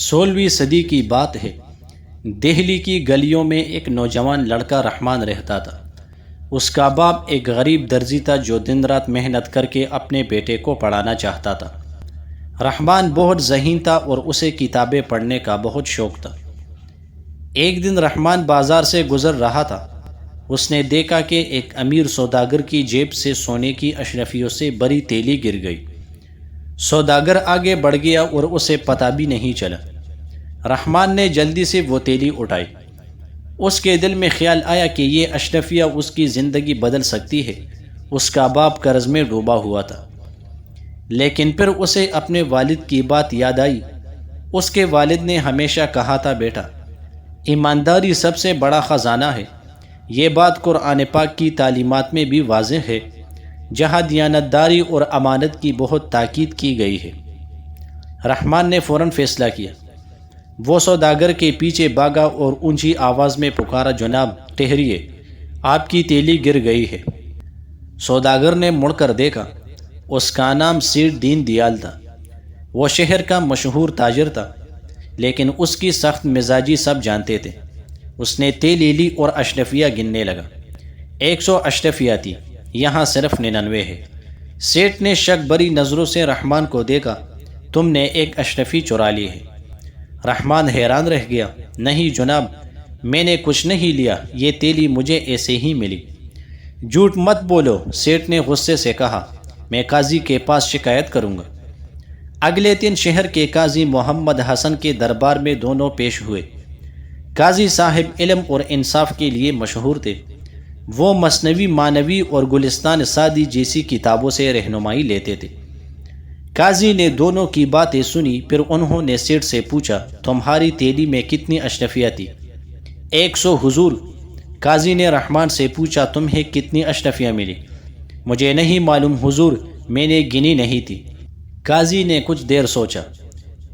16ویں صدی کی بات ہے۔ دہلی کی گلیوں میں ایک نوجوان لڑکا رحمان رہتا تھا۔ اس کا باپ ایک غریب درزی تھا جو دن رات محنت کر کے اپنے بیٹے کو پڑھانا چاہتا تھا۔ رحمان بہت ذہین تھا اور اسے کتابیں پڑھنے کا بہت شوق تھا۔ ایک دن رحمان بازار سے گزر رہا تھا۔ اس نے دیکھا کہ ایک امیر سوداگر کی جیب سے سونے کی اشرفیوں سے بڑی تیلی گر گئی۔ سوداگر آگے بڑھ گیا اور اسے پتہ بھی نہیں چلا۔ رحمان نے جلدی سے وہ تیلی اٹھائی۔ اس کے دل میں خیال آیا کہ یہ اشرفیہ اس کی زندگی بدل سکتی ہے۔ اس کا باپ قرض میں ڈوبا ہوا تھا، لیکن پھر اسے اپنے والد کی بات یاد آئی۔ اس کے والد نے ہمیشہ کہا تھا، بیٹا، ایمانداری سب سے بڑا خزانہ ہے۔ یہ بات قرآن پاک کی تعلیمات میں بھی واضح ہے، جہاں دیانتداری اور امانت کی بہت تاکید کی گئی ہے۔ رحمان نے فوراً فیصلہ کیا۔ وہ سوداگر کے پیچھے بھاگا اور اونچی آواز میں پکارا، جناب ٹھہریے، آپ کی تیلی گر گئی ہے۔ سوداگر نے مڑ کر دیکھا۔ اس کا نام سیٹھ دین دیال تھا۔ وہ شہر کا مشہور تاجر تھا، لیکن اس کی سخت مزاجی سب جانتے تھے۔ اس نے تیلی لی اور اشرفیہ گننے لگا۔ 100 اشرفیہ تھی، یہاں صرف 99 ہے۔ سیٹھ نے شک بری نظروں سے رحمان کو دیکھا۔ تم نے ایک اشرفی چرا لی ہے۔ رحمان حیران رہ گیا۔ نہیں جناب، میں نے کچھ نہیں لیا، یہ تیلی مجھے ایسے ہی ملی۔ جھوٹ مت بولو، سیٹھ نے غصے سے کہا، میں قاضی کے پاس شکایت کروں گا۔ اگلے دن شہر کے قاضی محمد حسن کے دربار میں دونوں پیش ہوئے۔ قاضی صاحب علم اور انصاف کے لیے مشہور تھے۔ وہ مثنوی معنوی اور گلستان سعدی جیسی کتابوں سے رہنمائی لیتے تھے۔ قاضی نے دونوں کی باتیں سنی، پھر انہوں نے سیٹھ سے پوچھا، تمہاری تیلی میں کتنی اشرفیہ تھی؟ 100 حضور۔ قاضی نے رحمان سے پوچھا، تمہیں کتنی اشرفیہ ملی؟ مجھے نہیں معلوم حضور، میں نے گنی نہیں تھی۔ قاضی نے کچھ دیر سوچا،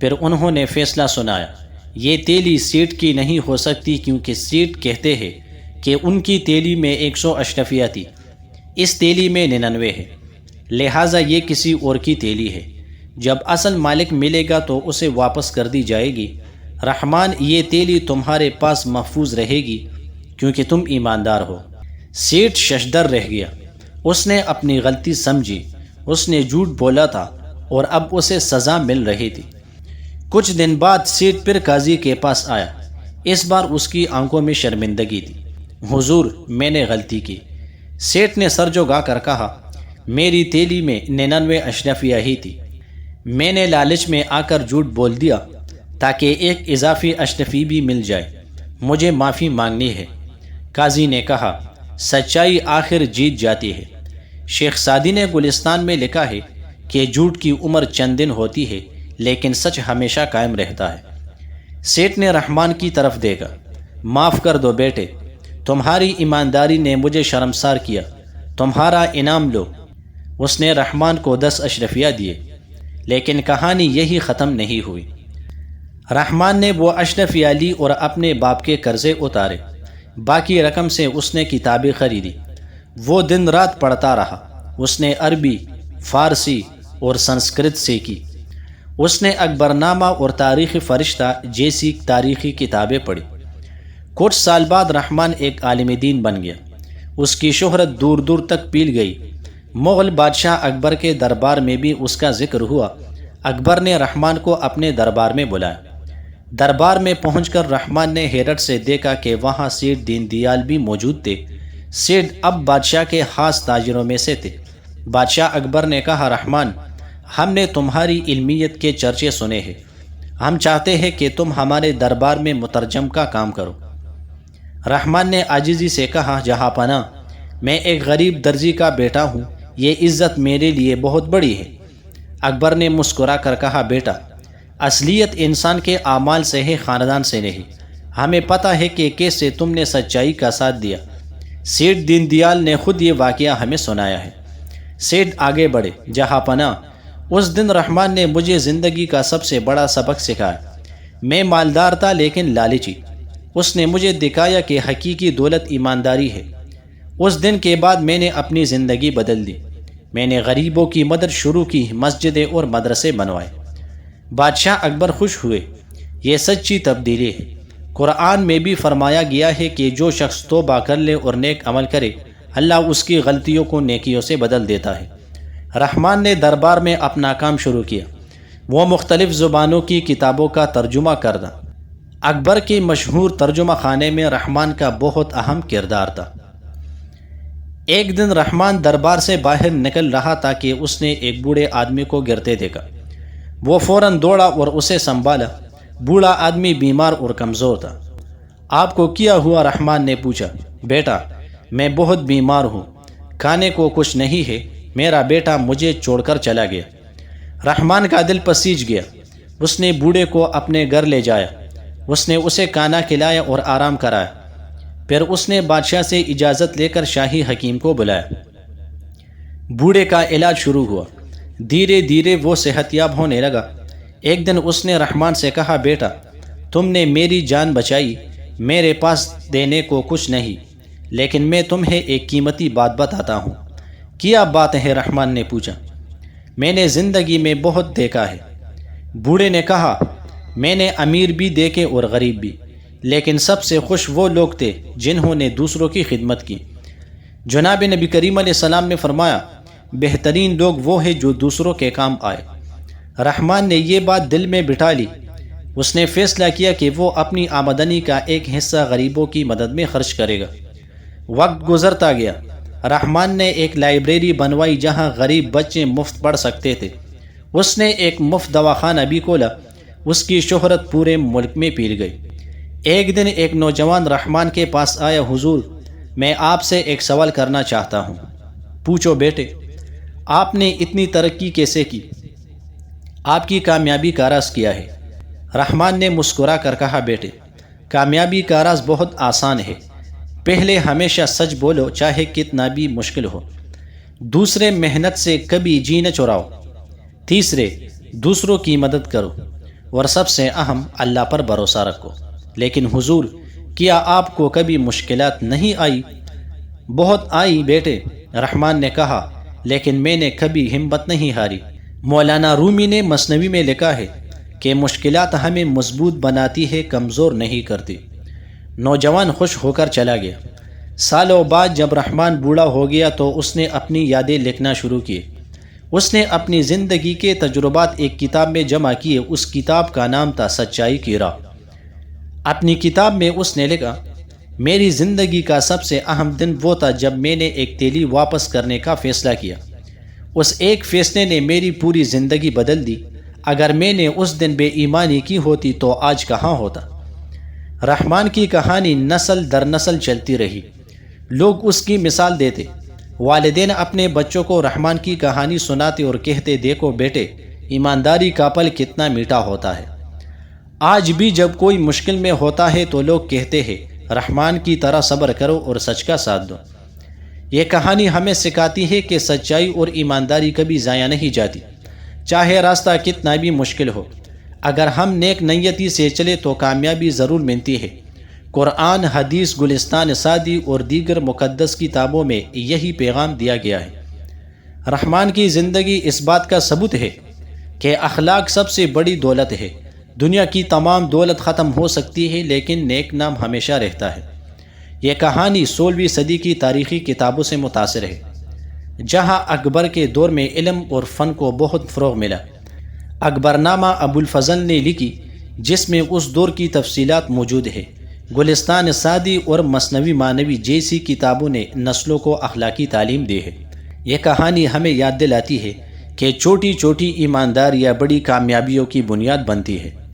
پھر انہوں نے فیصلہ سنایا، یہ تیلی سیٹھ کی نہیں ہو سکتی، کیونکہ سیٹھ کہتے ہیں کہ ان کی تیلی میں 100 اشرفیہ تھی، اس تیلی میں 99 ہے، لہٰذا یہ کسی اور کی تیلی ہے۔ جب اصل مالک ملے گا تو اسے واپس کر دی جائے گی۔ رحمان، یہ تیلی تمہارے پاس محفوظ رہے گی کیونکہ تم ایماندار ہو۔ سیٹھ ششدر رہ گیا۔ اس نے اپنی غلطی سمجھی۔ اس نے جھوٹ بولا تھا اور اب اسے سزا مل رہی تھی۔ کچھ دن بعد سیٹھ پھر قاضی کے پاس آیا۔ اس بار اس کی آنکھوں میں شرمندگی تھی۔ حضور، میں نے غلطی کی۔ سیٹھ نے سر جھکا کر کہا، میری تیلی میں 99 اشرفیہ ہی تھی۔ میں نے لالچ میں آ کر جھوٹ بول دیا تاکہ ایک اضافی اشرفی بھی مل جائے۔ مجھے معافی مانگنی ہے۔ قاضی نے کہا، سچائی آخر جیت جاتی ہے۔ شیخ سعدی نے گلستان میں لکھا ہے کہ جھوٹ کی عمر چند دن ہوتی ہے، لیکن سچ ہمیشہ قائم رہتا ہے۔ سیٹھ نے رحمان کی طرف دیکھا۔ معاف کر دو بیٹے، تمہاری ایمانداری نے مجھے شرمسار کیا، تمہارا انعام لو۔ اس نے رحمان کو 10 اشرفیہ دیے، لیکن کہانی یہی ختم نہیں ہوئی۔ رحمان نے وہ اشرفیہ لی اور اپنے باپ کے قرضے اتارے۔ باقی رقم سے اس نے کتابیں خریدی۔ وہ دن رات پڑھتا رہا۔ اس نے عربی، فارسی اور سنسکرت سیکھی۔ اس نے اکبر نامہ اور تاریخ فرشتہ جیسی تاریخی کتابیں پڑھی۔ کچھ سال بعد رحمان ایک عالم دین بن گیا۔ اس کی شہرت دور دور تک پھیل گئی۔ مغل بادشاہ اکبر کے دربار میں بھی اس کا ذکر ہوا۔ اکبر نے رحمان کو اپنے دربار میں بلایا۔ دربار میں پہنچ کر رحمان نے حیرت سے دیکھا کہ وہاں سیٹھ دین دیال بھی موجود تھے۔ سیٹھ اب بادشاہ کے خاص تاجروں میں سے تھے۔ بادشاہ اکبر نے کہا، رحمان، ہم نے تمہاری علمیت کے چرچے سنے ہیں۔ ہم چاہتے ہیں کہ تم ہمارے دربار میں مترجم کا کام کرو۔ رحمان نے عاجزی سے کہا، جہاں پناہ، میں ایک غریب درزی کا بیٹا ہوں، یہ عزت میرے لیے بہت بڑی ہے۔ اکبر نے مسکرا کر کہا، بیٹا، اصلیت انسان کے اعمال سے ہے، خاندان سے نہیں۔ ہمیں پتہ ہے کہ کیسے تم نے سچائی کا ساتھ دیا۔ سیٹھ دین دیال نے خود یہ واقعہ ہمیں سنایا ہے۔ سیٹھ آگے بڑھے، جہاں پناہ، اس دن رحمان نے مجھے زندگی کا سب سے بڑا سبق سکھایا۔ میں مالدار تھا لیکن لالچی۔ اس نے مجھے دکھایا کہ حقیقی دولت ایمانداری ہے۔ اس دن کے بعد میں نے اپنی زندگی بدل دی۔ میں نے غریبوں کی مدد شروع کی، مسجدیں اور مدرسے بنوائے۔ بادشاہ اکبر خوش ہوئے۔ یہ سچی تبدیلی ہے۔ قرآن میں بھی فرمایا گیا ہے کہ جو شخص توبہ کر لے اور نیک عمل کرے، اللہ اس کی غلطیوں کو نیکیوں سے بدل دیتا ہے۔ رحمان نے دربار میں اپنا کام شروع کیا۔ وہ مختلف زبانوں کی کتابوں کا ترجمہ کردہ۔ اکبر کے مشہور ترجمہ خانے میں رحمان کا بہت اہم کردار تھا۔ ایک دن رحمان دربار سے باہر نکل رہا تھا کہ اس نے ایک بوڑھے آدمی کو گرتے دیکھا۔ وہ فوراً دوڑا اور اسے سنبھالا۔ بوڑھا آدمی بیمار اور کمزور تھا۔ آپ کو کیا ہوا؟ رحمان نے پوچھا۔ بیٹا، میں بہت بیمار ہوں، کھانے کو کچھ نہیں ہے، میرا بیٹا مجھے چھوڑ کر چلا گیا۔ رحمان کا دل پسیج گیا۔ اس نے بوڑھے کو اپنے گھر لے جایا۔ اس نے اسے کھانا کھلایا اور آرام کرایا۔ پھر اس نے بادشاہ سے اجازت لے کر شاہی حکیم کو بلایا۔ بوڑھے کا علاج شروع ہوا۔ دھیرے دھیرے وہ صحت یاب ہونے لگا۔ ایک دن اس نے رحمان سے کہا، بیٹا، تم نے میری جان بچائی، میرے پاس دینے کو کچھ نہیں، لیکن میں تمہیں ایک قیمتی بات بتاتا ہوں۔ کیا بات ہے؟ رحمان نے پوچھا۔ میں نے زندگی میں بہت دیکھا ہے۔ بوڑھے نے کہا، میں نے امیر بھی دیکھے اور غریب بھی، لیکن سب سے خوش وہ لوگ تھے جنہوں نے دوسروں کی خدمت کی۔ جناب نبی کریم علیہ السلام نے فرمایا، بہترین لوگ وہ ہیں جو دوسروں کے کام آئے۔ رحمان نے یہ بات دل میں بٹھا لی۔ اس نے فیصلہ کیا کہ وہ اپنی آمدنی کا ایک حصہ غریبوں کی مدد میں خرچ کرے گا۔ وقت گزرتا گیا۔ رحمان نے ایک لائبریری بنوائی جہاں غریب بچے مفت پڑھ سکتے تھے۔ اس نے ایک مفت دواخانہ بھی کھولا۔ اس کی شہرت پورے ملک میں پھیل گئی۔ ایک دن ایک نوجوان رحمان کے پاس آیا، حضور، میں آپ سے ایک سوال کرنا چاہتا ہوں۔ پوچھو بیٹے۔ آپ نے اتنی ترقی کیسے کی؟ آپ کی کامیابی کا راز کیا ہے؟ رحمان نے مسکرا کر کہا، بیٹے، کامیابی کا راز بہت آسان ہے۔ پہلے ہمیشہ سچ بولو، چاہے کتنا بھی مشکل ہو۔ دوسرے، محنت سے کبھی جی نہ چراؤ۔ تیسرے، دوسروں کی مدد کرو۔ اور سب سے اہم، اللہ پر بھروسہ رکھو۔ لیکن حضور، کیا آپ کو کبھی مشکلات نہیں آئی؟ بہت آئی بیٹے، رحمان نے کہا، لیکن میں نے کبھی ہمت نہیں ہاری۔ مولانا رومی نے مثنوی میں لکھا ہے کہ مشکلات ہمیں مضبوط بناتی ہے، کمزور نہیں کرتی۔ نوجوان خوش ہو کر چلا گیا۔ سالوں بعد جب رحمان بوڑھا ہو گیا تو اس نے اپنی یادیں لکھنا شروع کی۔ اس نے اپنی زندگی کے تجربات ایک کتاب میں جمع کیے۔ اس کتاب کا نام تھا سچائی کی راہ۔ اپنی کتاب میں اس نے لکھا، میری زندگی کا سب سے اہم دن وہ تھا جب میں نے ایک تیلی واپس کرنے کا فیصلہ کیا۔ اس ایک فیصلے نے میری پوری زندگی بدل دی۔ اگر میں نے اس دن بے ایمانی کی ہوتی تو آج کہاں ہوتا؟ رحمان کی کہانی نسل در نسل چلتی رہی۔ لوگ اس کی مثال دیتے۔ والدین اپنے بچوں کو رحمان کی کہانی سناتے اور کہتے، دیکھو بیٹے، ایمانداری کا پل کتنا میٹھا ہوتا ہے۔ آج بھی جب کوئی مشکل میں ہوتا ہے تو لوگ کہتے ہیں، رحمان کی طرح صبر کرو اور سچ کا ساتھ دو۔ یہ کہانی ہمیں سکھاتی ہے کہ سچائی اور ایمانداری کبھی ضائع نہیں جاتی، چاہے راستہ کتنا بھی مشکل ہو۔ اگر ہم نیک نیتی سے چلے تو کامیابی ضرور ملتی ہے۔ قرآن، حدیث، گلستان سعدی اور دیگر مقدس کتابوں میں یہی پیغام دیا گیا ہے۔ رحمان کی زندگی اس بات کا ثبوت ہے کہ اخلاق سب سے بڑی دولت ہے۔ دنیا کی تمام دولت ختم ہو سکتی ہے، لیکن نیک نام ہمیشہ رہتا ہے۔ یہ کہانی 16ویں صدی کی تاریخی کتابوں سے متاثر ہے، جہاں اکبر کے دور میں علم اور فن کو بہت فروغ ملا۔ اکبر نامہ ابو الفضل نے لکھی، جس میں اس دور کی تفصیلات موجود ہے۔ گلستان سعدی اور مثنوی معنوی جیسی کتابوں نے نسلوں کو اخلاقی تعلیم دی ہے۔ یہ کہانی ہمیں یاد دلاتی ہے کہ چھوٹی چھوٹی ایمانداریاں بڑی کامیابیوں کی بنیاد بنتی ہے۔